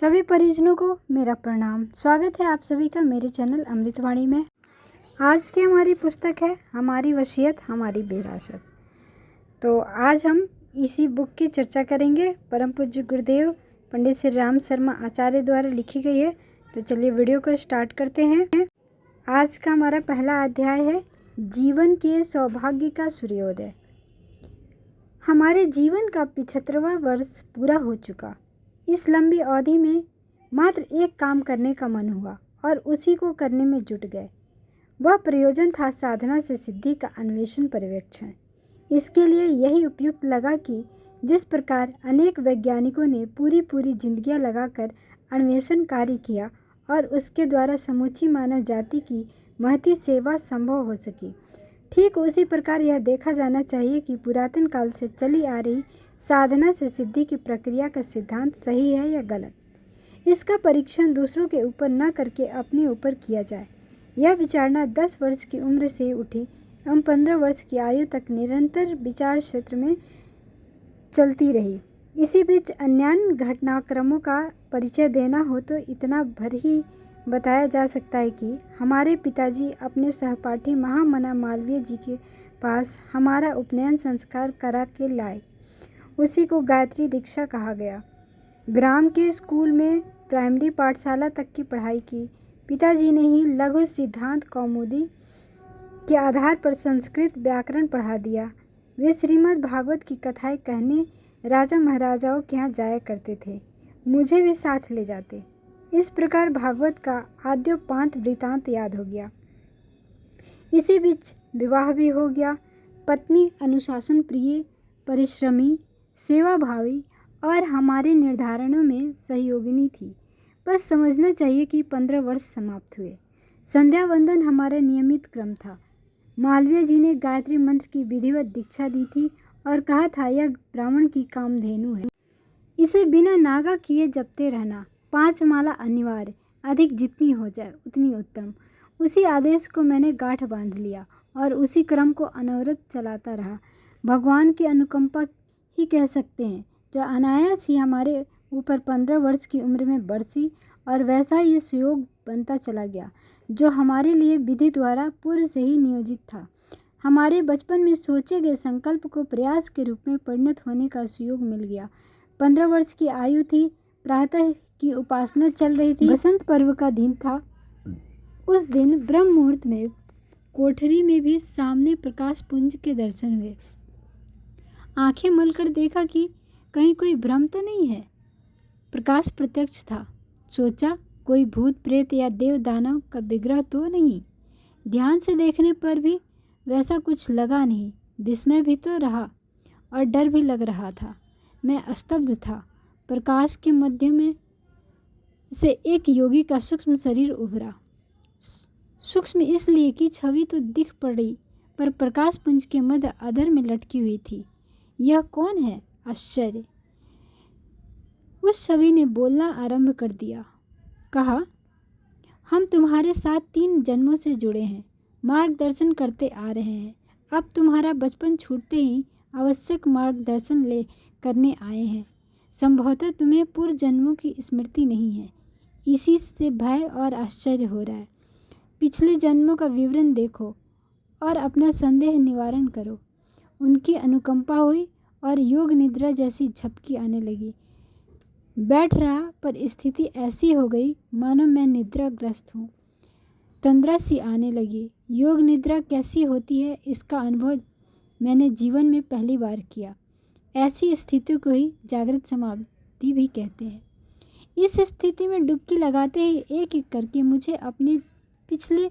सभी परिजनों को मेरा प्रणाम। स्वागत है आप सभी का मेरे चैनल अमृतवाणी में। आज की हमारी पुस्तक है हमारी वसीयत हमारी विरासत। तो आज हम इसी बुक की चर्चा करेंगे। परम पूज्य गुरुदेव पंडित श्री राम शर्मा आचार्य द्वारा लिखी गई है। तो चलिए वीडियो को स्टार्ट करते हैं। आज का हमारा पहला अध्याय है जीवन के सौभाग्य का सूर्योदय। हमारे जीवन का 75वां वर्ष पूरा हो चुका। इस लंबी अवधि में मात्र एक काम करने का मन हुआ और उसी को करने में जुट गए। वह प्रयोजन था साधना से सिद्धि का अन्वेषण पर्यवेक्षण। इसके लिए यही उपयुक्त लगा कि जिस प्रकार अनेक वैज्ञानिकों ने पूरी जिंदगियां लगाकर अन्वेषण कार्य किया और उसके द्वारा समूची मानव जाति की महती सेवा संभव हो सकी, ठीक उसी प्रकार यह देखा जाना चाहिए कि पुरातन काल से चली आ रही साधना से सिद्धि की प्रक्रिया का सिद्धांत सही है या गलत। इसका परीक्षण दूसरों के ऊपर न करके अपने ऊपर किया जाए। यह विचारना 10 वर्ष की उम्र से उठी एवं 15 वर्ष की आयु तक निरंतर विचार क्षेत्र में चलती रही। इसी बीच अन्य घटनाक्रमों का परिचय देना हो तो इतना भर ही बताया जा सकता है कि हमारे पिताजी अपने सहपाठी महामना मालवीय जी के पास हमारा उपनयन संस्कार करा के लाए। उसी को गायत्री दीक्षा कहा गया। ग्राम के स्कूल में प्राइमरी पाठशाला तक की पढ़ाई की। पिताजी ने ही लघु सिद्धांत कौमुदी के आधार पर संस्कृत व्याकरण पढ़ा दिया। वे श्रीमद् भागवत की कथाएं कहने राजा महाराजाओं के यहाँ जाया करते थे। मुझे भी साथ ले जाते। इस प्रकार भागवत का आद्योपांत वृतांत याद हो गया। इसी बीच विवाह भी हो गया। पत्नी अनुशासन प्रिय, परिश्रमी, सेवाभावी और हमारे निर्धारणों में सहयोगिनी थी। बस समझना चाहिए कि 15 वर्ष समाप्त हुए। संध्या वंदन हमारा नियमित क्रम था। मालवीय जी ने गायत्री मंत्र की विधिवत दीक्षा दी थी और कहा था यह ब्राह्मण की कामधेनु है, इसे बिना नागा किए जपते रहना। 5 माला अनिवार्य, अधिक जितनी हो जाए उतनी उत्तम। उसी आदेश को मैंने गांठ बांध लिया और उसी क्रम को अनवरत चलाता रहा। भगवान की अनुकंपा ही कह सकते हैं जो अनायास ही हमारे ऊपर 15 वर्ष की उम्र में बरसी और वैसा ही सुयोग बनता चला गया जो हमारे लिए विधि द्वारा पूर्व से ही नियोजित था। हमारे बचपन में सोचे गए संकल्प को प्रयास के रूप में परिणत होने का सुयोग मिल गया। 15 वर्ष की आयु थी। प्रातः की उपासना चल रही थी। बसंत पर्व का दिन था। उस दिन ब्रह्म मुहूर्त में कोठरी में भी सामने प्रकाश पुंज के दर्शन हुए। आंखें मलकर देखा कि कहीं कोई भ्रम तो नहीं है। प्रकाश प्रत्यक्ष था। सोचा कोई भूत प्रेत या देव दानव का विग्रह तो नहीं। ध्यान से देखने पर भी वैसा कुछ लगा नहीं। विस्मय भी तो रहा और डर भी लग रहा था। मैं स्तब्ध था। प्रकाश के मध्य में से एक योगी का सूक्ष्म शरीर उभरा। सूक्ष्म इसलिए कि छवि तो दिख पड़ी पर प्रकाश पुंज के मध्य अधर में लटकी हुई थी। यह कौन है? आश्चर्य। उस छवि ने बोलना आरंभ कर दिया। कहा, हम तुम्हारे साथ 3 जन्मों से जुड़े हैं, मार्गदर्शन करते आ रहे हैं। अब तुम्हारा बचपन छूटते ही आवश्यक मार्गदर्शन ले करने आए हैं। संभवतः तुम्हें पूर्व जन्मों की स्मृति नहीं है। इसी से भय और आश्चर्य हो रहा है। पिछले जन्मों का विवरण देखो और अपना संदेह निवारण करो। उनकी अनुकंपा हुई और योग निद्रा जैसी झपकी आने लगी। बैठ रहा पर स्थिति ऐसी हो गई मानो मैं निद्राग्रस्त हूँ। तंद्रा सी आने लगी। योग निद्रा कैसी होती है इसका अनुभव मैंने जीवन में पहली बार किया। ऐसी स्थिति को ही जागृत समाधि भी कहते हैं। इस स्थिति में डुबकी लगाते ही एक एक करके मुझे अपने पिछले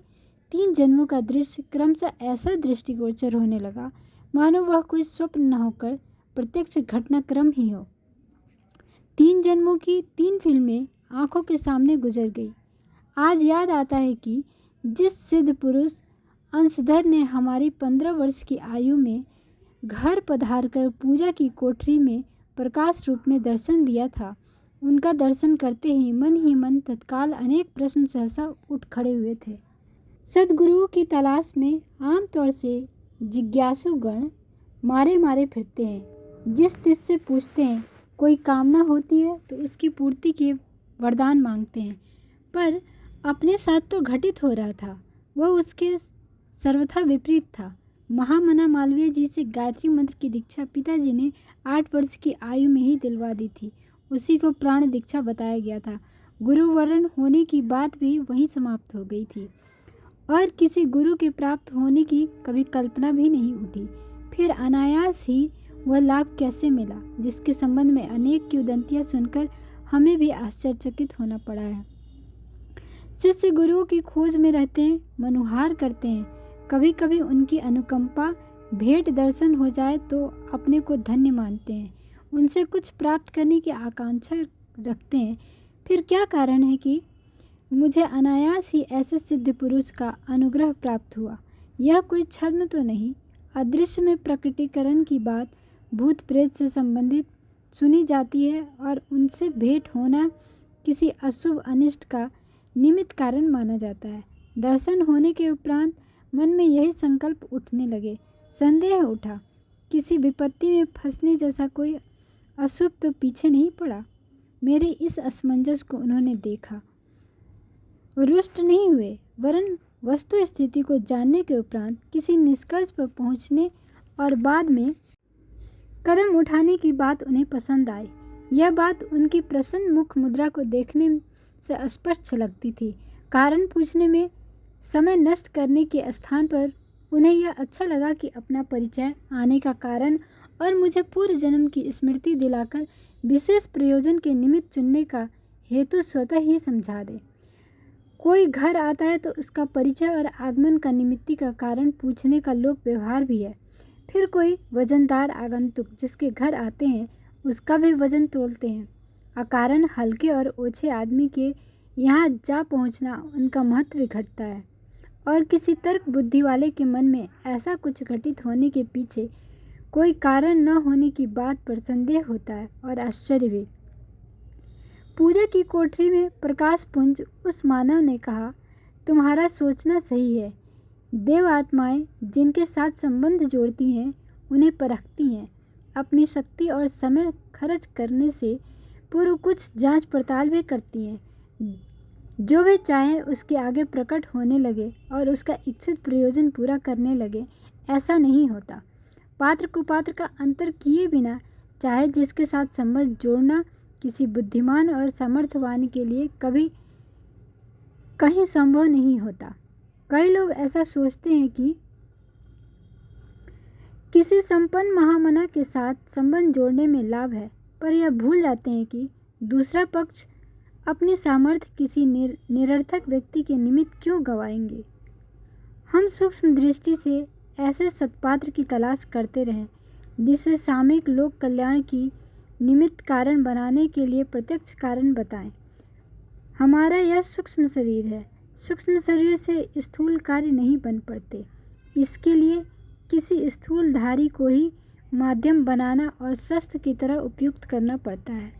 3 जन्मों का दृश्य क्रमशः ऐसा दृष्टिगोचर होने लगा मानो वह कोई स्वप्न न होकर प्रत्यक्ष घटनाक्रम ही हो। 3 जन्मों की 3 फिल्में आंखों के सामने गुजर गई। आज याद आता है कि जिस सिद्ध पुरुष अंशधर ने हमारी 15 वर्ष की आयु में घर पधारकर पूजा की कोठरी में प्रकाश रूप में दर्शन दिया था, उनका दर्शन करते ही मन तत्काल अनेक प्रश्न सहसा उठ खड़े हुए थे। सद्गुरुओं की तलाश में आमतौर से जिज्ञासु गण मारे फिरते हैं। जिस तिस से पूछते हैं कोई कामना होती है तो उसकी पूर्ति के वरदान मांगते हैं, पर अपने साथ तो घटित हो रहा था वह उसके सर्वथा विपरीत था। महामना मालवीय जी से गायत्री मंत्र की दीक्षा पिताजी ने 8 वर्ष की आयु में ही दिलवा दी थी। उसी को प्राण दीक्षा बताया गया था। गुरुवरण होने की बात भी वहीं समाप्त हो गई थी और किसी गुरु के प्राप्त होने की कभी कल्पना भी नहीं उठी। फिर अनायास ही वह लाभ कैसे मिला, जिसके संबंध में अनेक किंवदंतियां सुनकर हमें भी आश्चर्यचकित होना पड़ा है। शिष्य गुरुओं की खोज में रहते हैं, मनुहार करते हैं। कभी कभी उनकी अनुकंपा भेंट दर्शन हो जाए तो अपने को धन्य मानते हैं, उनसे कुछ प्राप्त करने की आकांक्षा रखते हैं। फिर क्या कारण है कि मुझे अनायास ही ऐसे सिद्ध पुरुष का अनुग्रह प्राप्त हुआ? यह कोई छद्म तो नहीं। अदृश्य में प्रकटीकरण की बात भूत प्रेत से संबंधित सुनी जाती है और उनसे भेंट होना किसी अशुभ अनिष्ट का निमित्त कारण माना जाता है। दर्शन होने के उपरांत मन में यही संकल्प उठने लगे, संदेह उठा, किसी विपत्ति में फंसने जैसा कोई अशुभ तो पीछे नहीं पड़ा। मेरे इस असमंजस को उन्होंने देखा, रुष्ट नहीं हुए, वरन वस्तु स्थिति को जानने के उपरांत किसी निष्कर्ष पर पहुंचने और बाद में कदम उठाने की बात उन्हें पसंद आई। यह बात उनकी प्रसन्न मुख मुद्रा को देखने से स्पष्ट छलकती थी। कारण पूछने में समय नष्ट करने के स्थान पर उन्हें यह अच्छा लगा कि अपना परिचय, आने का कारण और मुझे पूर्व जन्म की स्मृति दिलाकर विशेष प्रयोजन के निमित्त चुनने का हेतु स्वतः ही समझा दे। कोई घर आता है तो उसका परिचय और आगमन का निमित्ति का कारण पूछने का लोक व्यवहार भी है। फिर कोई वजनदार आगंतुक जिसके घर आते हैं उसका भी वजन तोलते हैं। अकारण हल्के और ओछे आदमी के यहाँ जा पहुँचना उनका महत्व घटता है और किसी तर्क बुद्धि वाले के मन में ऐसा कुछ घटित होने के पीछे कोई कारण न होने की बात पर संदेह होता है और आश्चर्य भी। पूजा की कोठरी में प्रकाश पुंज उस मानव ने कहा, तुम्हारा सोचना सही है। देव आत्माएं जिनके साथ संबंध जोड़ती हैं उन्हें परखती हैं, अपनी शक्ति और समय खर्च करने से पूर्व कुछ जांच पड़ताल भी करती हैं। जो वे चाहें उसके आगे प्रकट होने लगे और उसका इच्छित प्रयोजन पूरा करने लगे, ऐसा नहीं होता। पात्र कुपात्र का अंतर किए बिना चाहे जिसके साथ संबंध जोड़ना किसी बुद्धिमान और समर्थवान के लिए कभी कहीं संभव नहीं होता। कई लोग ऐसा सोचते हैं कि किसी संपन्न महामना के साथ संबंध जोड़ने में लाभ है, पर यह भूल जाते हैं कि दूसरा पक्ष अपनी सामर्थ्य किसी निरर्थक व्यक्ति के निमित्त क्यों गवाएंगे। हम सूक्ष्म दृष्टि से ऐसे सत्पात्र की तलाश करते रहें जिसे सामयिक लोक कल्याण की निमित्त कारण बनाने के लिए प्रत्यक्ष कारण बताएं। हमारा यह सूक्ष्म शरीर है। सूक्ष्म शरीर से स्थूल कार्य नहीं बन पड़ते। इसके लिए किसी स्थूलधारी को ही माध्यम बनाना और शस्त्र की तरह उपयुक्त करना पड़ता है।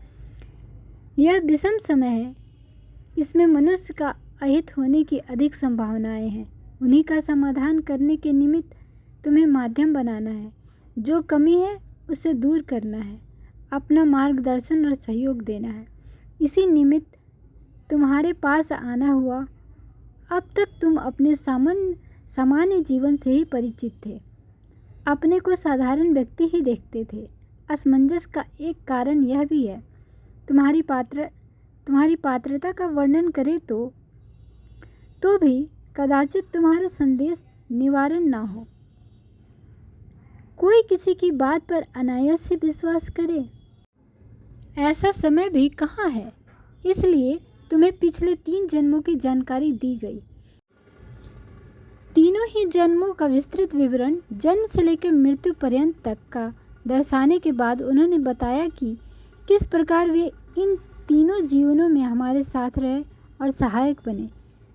यह विषम समय है। इसमें मनुष्य का अहित होने की अधिक संभावनाएं हैं। उन्हीं का समाधान करने के निमित्त तुम्हें माध्यम बनाना है। जो कमी है उसे दूर करना है, अपना मार्गदर्शन और सहयोग देना है। इसी निमित्त तुम्हारे पास आना हुआ। अब तक तुम अपने सामान्य जीवन से ही परिचित थे, अपने को साधारण व्यक्ति ही देखते थे। असमंजस का एक कारण यह भी है, तुम्हारी पात्रता का वर्णन करे तो भी कदाचित तुम्हारा संदेश निवारण ना हो। कोई किसी की बात पर अनायास से विश्वास करे, ऐसा समय भी कहाँ है। इसलिए तुम्हें पिछले 3 जन्मों की जानकारी दी गई। तीनों ही जन्मों का विस्तृत विवरण जन्म से लेकर मृत्यु पर्यंत तक का दर्शाने के बाद उन्होंने बताया कि किस प्रकार वे इन तीनों जीवनों में हमारे साथ रहे और सहायक बने।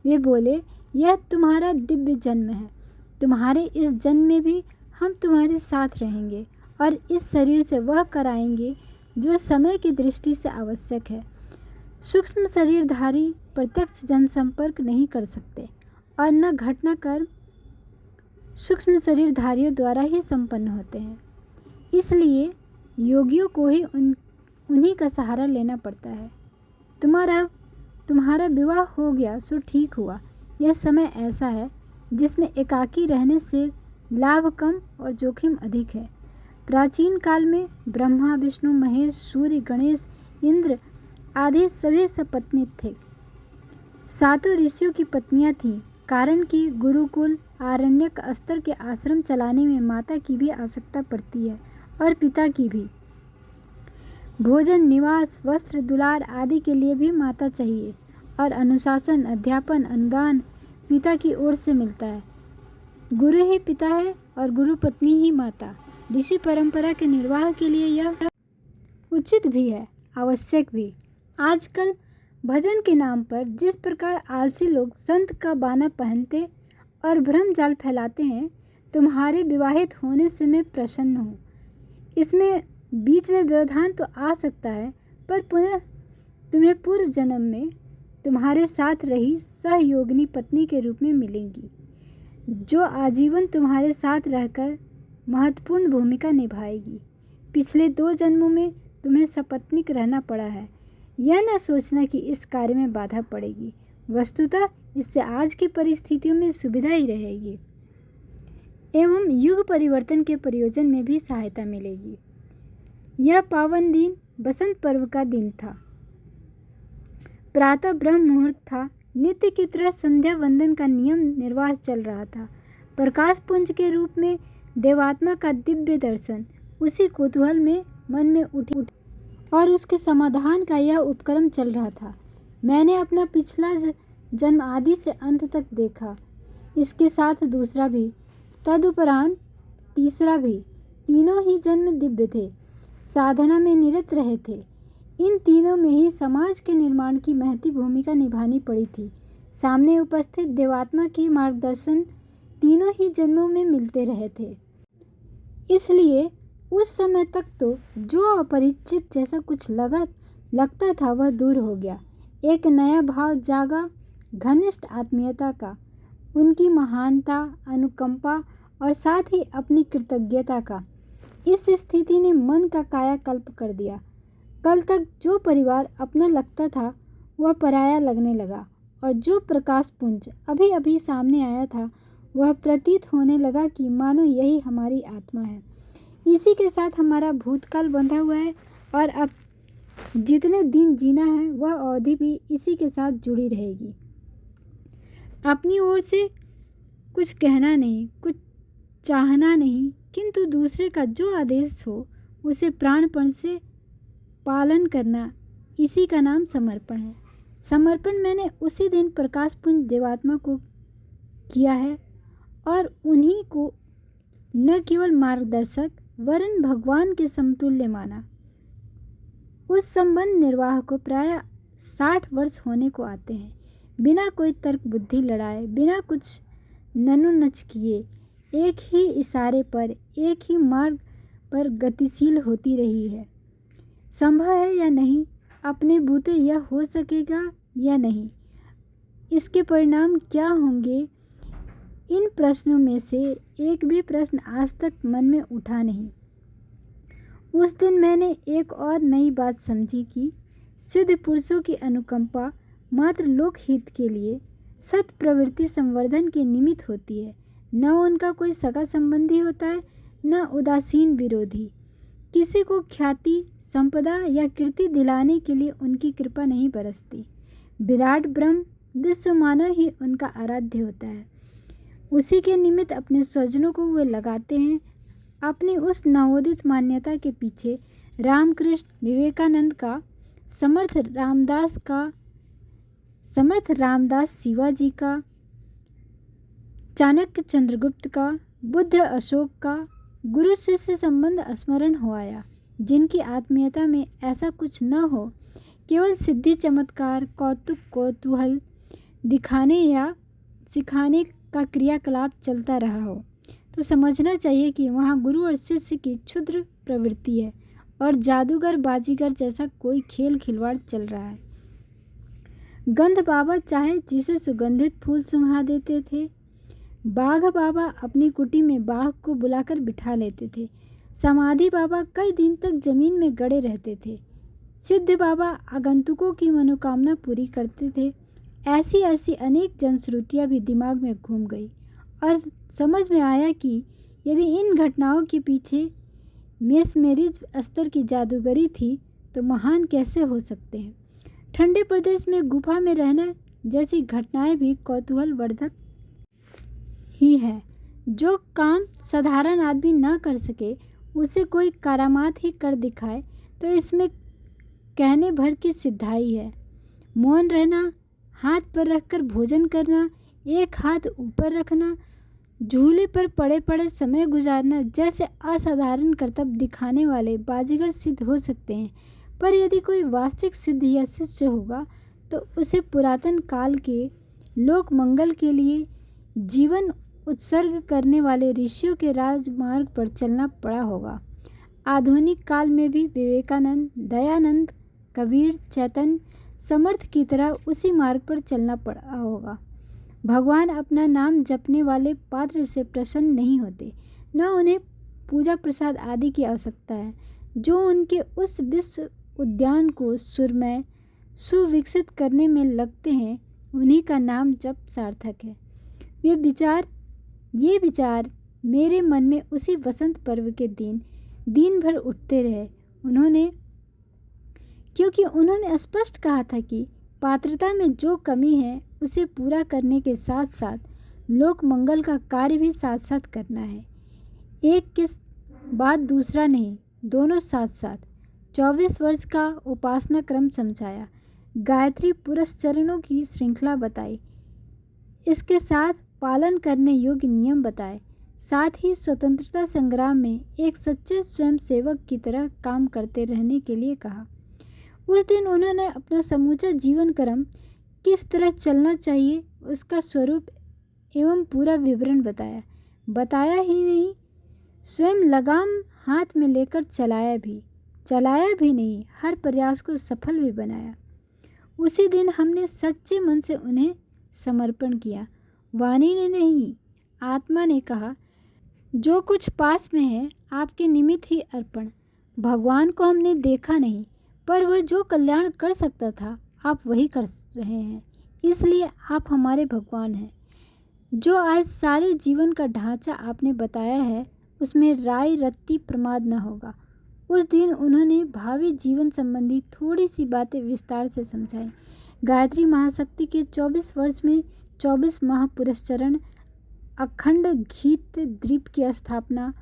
वे बोले, यह तुम्हारा दिव्य जन्म है। तुम्हारे इस जन्म में भी हम तुम्हारे साथ रहेंगे और इस शरीर से वह कराएंगे जो समय की दृष्टि से आवश्यक है। सूक्ष्म शरीरधारी प्रत्यक्ष जनसंपर्क नहीं कर सकते और न घटनाक्रम सूक्ष्म शरीरधारियों द्वारा ही संपन्न होते हैं। इसलिए योगियों को ही उन्हीं का सहारा लेना पड़ता है। तुम्हारा तुम्हारा विवाह हो गया सो ठीक हुआ। यह समय ऐसा है जिसमें एकाकी रहने से लाभ कम और जोखिम अधिक है। प्राचीन काल में ब्रह्मा, विष्णु, महेश, सूर्य, गणेश, इंद्र आदि सभी सपत्नी थे। सातों ऋषियों की पत्नियां थीं, कारण कि गुरुकुल आरण्यक स्तर के आश्रम चलाने में माता की भी आवश्यकता पड़ती है और पिता की भी। भोजन, निवास, वस्त्र, दुलार आदि के लिए भी माता चाहिए और अनुशासन, अध्यापन, अनुदान पिता की ओर से मिलता है। गुरु ही पिता है और गुरु पत्नी ही माता। ऋषि परंपरा के निर्वाह के लिए यह उचित भी है, आवश्यक भी। आजकल भजन के नाम पर जिस प्रकार आलसी लोग संत का बाना पहनते और भ्रम जाल फैलाते हैं, तुम्हारे विवाहित होने से मैं प्रसन्न हूँ। इसमें बीच में व्यवधान तो आ सकता है, पर पुनः तुम्हें पूर्व जन्म में तुम्हारे साथ रही सहयोगिनी पत्नी के रूप में मिलेंगी, जो आजीवन तुम्हारे साथ रहकर महत्वपूर्ण भूमिका निभाएगी। पिछले 2 जन्मों में तुम्हें सपत्नीक रहना पड़ा है, यह न सोचना कि इस कार्य में बाधा पड़ेगी। वस्तुतः इससे आज की परिस्थितियों में सुविधा ही रहेगी एवं युग परिवर्तन के प्रयोजन में भी सहायता मिलेगी। यह पावन दिन बसंत पर्व का दिन था। प्रातः ब्रह्म मुहूर्त था। नित्य की तरह संध्या वंदन का नियम निर्वाह चल रहा था। प्रकाश पुंज के रूप में देवात्मा का दिव्य दर्शन, उसी कुतूहल में मन में उठी और उसके समाधान का यह उपक्रम चल रहा था। मैंने अपना पिछला जन्म आदि से अंत तक देखा, इसके साथ दूसरा भी, तदुपरांत तीसरा भी। तीनों ही जन्म दिव्य थे, साधना में निरत रहे थे। इन तीनों में ही समाज के निर्माण की महती भूमिका निभानी पड़ी थी। सामने उपस्थित देवात्मा के मार्गदर्शन तीनों ही जन्मों में मिलते रहे थे। इसलिए उस समय तक तो जो अपरिचित जैसा कुछ लगता था वह दूर हो गया। एक नया भाव जागा, घनिष्ठ आत्मीयता का, उनकी महानता, अनुकंपा और साथ ही अपनी कृतज्ञता का। इस स्थिति ने मन का कायाकल्प कर दिया। कल तक जो परिवार अपना लगता था वह पराया लगने लगा और जो प्रकाश पुंज अभी अभी सामने आया था वह प्रतीत होने लगा कि मानो यही हमारी आत्मा है। इसी के साथ हमारा भूतकाल बंधा हुआ है और अब जितने दिन जीना है वह अवधि भी इसी के साथ जुड़ी रहेगी। अपनी ओर से कुछ कहना नहीं, कुछ चाहना नहीं, किंतु दूसरे का जो आदेश हो उसे प्राणपण से पालन करना, इसी का नाम समर्पण है। समर्पण मैंने उसी दिन प्रकाश पुंज देवात्मा को किया है और उन्हीं को न केवल मार्गदर्शक वरन भगवान के समतुल्य माना। उस संबंध निर्वाह को प्राय 60 वर्ष होने को आते हैं। बिना कोई तर्क बुद्धि लड़ाए, बिना कुछ ननुनच किए, एक ही इशारे पर, एक ही मार्ग पर गतिशील होती रही है। संभव है या नहीं, अपने बूते यह हो सकेगा या नहीं, इसके परिणाम क्या होंगे, इन प्रश्नों में से एक भी प्रश्न आज तक मन में उठा नहीं। उस दिन मैंने एक और नई बात समझी कि सिद्ध पुरुषों की अनुकंपा मात्र लोकहित के लिए, सत प्रवृत्ति संवर्धन के निमित्त होती है। न उनका कोई सगा संबंधी होता है, न उदासीन विरोधी। किसी को ख्याति, संपदा या कीर्ति दिलाने के लिए उनकी कृपा नहीं बरसती। विराट ब्रह्म विश्व मानव ही उनका आराध्य होता है। उसी के निमित्त अपने स्वजनों को वे लगाते हैं। अपनी उस नवोदित मान्यता के पीछे रामकृष्ण, विवेकानंद का, समर्थ रामदास शिवाजी का, चाणक्य चंद्रगुप्त का, बुद्ध अशोक का गुरु शिष्य संबंध स्मरण हो आया, जिनकी आत्मीयता में ऐसा कुछ न हो, केवल सिद्धि चमत्कार, कौतुक, कौतूहल दिखाने या सिखाने का क्रियाकलाप चलता रहा हो, तो समझना चाहिए कि वहाँ गुरु और शिष्य की क्षुद्र प्रवृत्ति है और जादूगर बाजीगर जैसा कोई खेल खिलवाड़ चल रहा है। गंध बाबा चाहे जिसे सुगंधित फूल सुंघा देते थे, बाघ बाबा अपनी कुटी में बाघ को बुलाकर बिठा लेते थे, समाधि बाबा कई दिन तक जमीन में गड़े रहते थे, सिद्ध बाबा आगंतुकों की मनोकामना पूरी करते थे। ऐसी ऐसी अनेक जनश्रुतियाँ भी दिमाग में घूम गई और समझ में आया कि यदि इन घटनाओं के पीछे मेस्मेरिज स्तर की जादूगरी थी तो महान कैसे हो सकते हैं। ठंडे प्रदेश में गुफा में रहना जैसी घटनाएं भी कौतूहलवर्धक ही है। जो काम साधारण आदमी ना कर सके उसे कोई करामात ही कर दिखाए तो इसमें कहने भर की सिद्धाई है। मौन रहना, हाथ पर रखकर भोजन करना, एक हाथ ऊपर रखना, झूले पर पड़े पड़े समय गुजारना जैसे असाधारण कर्तव्य दिखाने वाले बाजीगर सिद्ध हो सकते हैं, पर यदि कोई वास्तविक सिद्ध या शिष्य होगा तो उसे पुरातन काल के लोक मंगल के लिए जीवन उत्सर्ग करने वाले ऋषियों के राजमार्ग पर चलना पड़ा होगा। आधुनिक काल में भी विवेकानंद, दयानंद, कबीर, चैतन्य, समर्थ की तरह उसी मार्ग पर चलना पड़ा होगा। भगवान अपना नाम जपने वाले पात्र से प्रसन्न नहीं होते, न उन्हें पूजा प्रसाद आदि की आवश्यकता है। जो उनके उस विश्व उद्यान को सुरमय सुविकसित करने में लगते हैं, उन्हीं का नाम जप सार्थक है। ये विचार मेरे मन में उसी वसंत पर्व के दिन भर उठते रहे। क्योंकि उन्होंने स्पष्ट कहा था कि पात्रता में जो कमी है उसे पूरा करने के साथ साथ लोक मंगल का कार्य भी साथ साथ करना है। एक के बाद दूसरा नहीं, दोनों साथ साथ। 24 वर्ष का उपासना क्रम समझाया, गायत्री पुरस्चरणों की श्रृंखला बताई, इसके साथ पालन करने योग्य नियम बताए, साथ ही स्वतंत्रता संग्राम में एक सच्चे स्वयंसेवक की तरह काम करते रहने के लिए कहा। उस दिन उन्होंने अपना समूचा जीवन क्रम किस तरह चलना चाहिए उसका स्वरूप एवं पूरा विवरण बताया ही नहीं, स्वयं लगाम हाथ में लेकर चलाया भी नहीं, हर प्रयास को सफल भी बनाया। उसी दिन हमने सच्चे मन से उन्हें समर्पण किया। वाणी ने नहीं, आत्मा ने कहा, जो कुछ पास में है आपके निमित्त ही अर्पण। भगवान को हमने देखा नहीं, पर वह जो कल्याण कर सकता था आप वही कर रहे हैं, इसलिए आप हमारे भगवान हैं। जो आज सारे जीवन का ढांचा आपने बताया है उसमें राय रत्ती प्रमाद न होगा। उस दिन उन्होंने भावी जीवन संबंधी थोड़ी सी बातें विस्तार से समझाई। गायत्री महाशक्ति के 24 वर्ष में 24 महापुरस्चरण, अखंड घीत द्वीप की स्थापना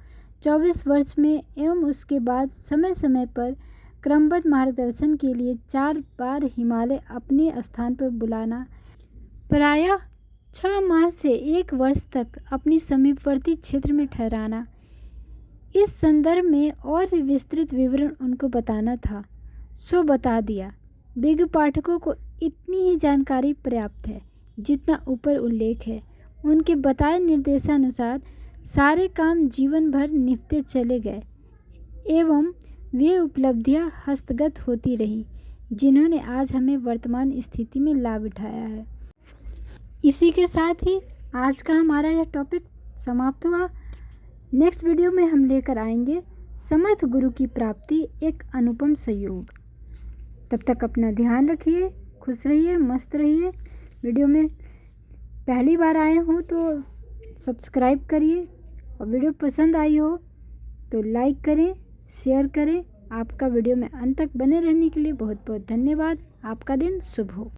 24 वर्ष में एवं उसके बाद समय समय पर क्रमबद्ध मार्गदर्शन के लिए 4 बार हिमालय अपने स्थान पर बुलाना, प्रायः 6 माह से 1 वर्ष तक अपनी समीपवर्ती क्षेत्र में ठहराना, इस संदर्भ में और भी विस्तृत विवरण उनको बताना था, सो बता दिया। विज्ञ पाठकों को इतनी ही जानकारी पर्याप्त है जितना ऊपर उल्लेख है। उनके बताए निर्देशानुसार सारे काम जीवन भर निपटते चले गए एवं वे उपलब्धियां हस्तगत होती रहीं जिन्होंने आज हमें वर्तमान स्थिति में ला बिठाया है। इसी के साथ ही आज का हमारा यह टॉपिक समाप्त हुआ। नेक्स्ट वीडियो में हम लेकर आएंगे समर्थ गुरु की प्राप्ति, एक अनुपम संयोग। तब तक अपना ध्यान रखिए, खुश रहिए, मस्त रहिए। वीडियो में पहली बार आए हो तो सब्सक्राइब करिए और वीडियो पसंद आई हो तो लाइक करें, शेयर करें। आपका वीडियो में अंत तक बने रहने के लिए बहुत बहुत धन्यवाद। आपका दिन शुभ हो।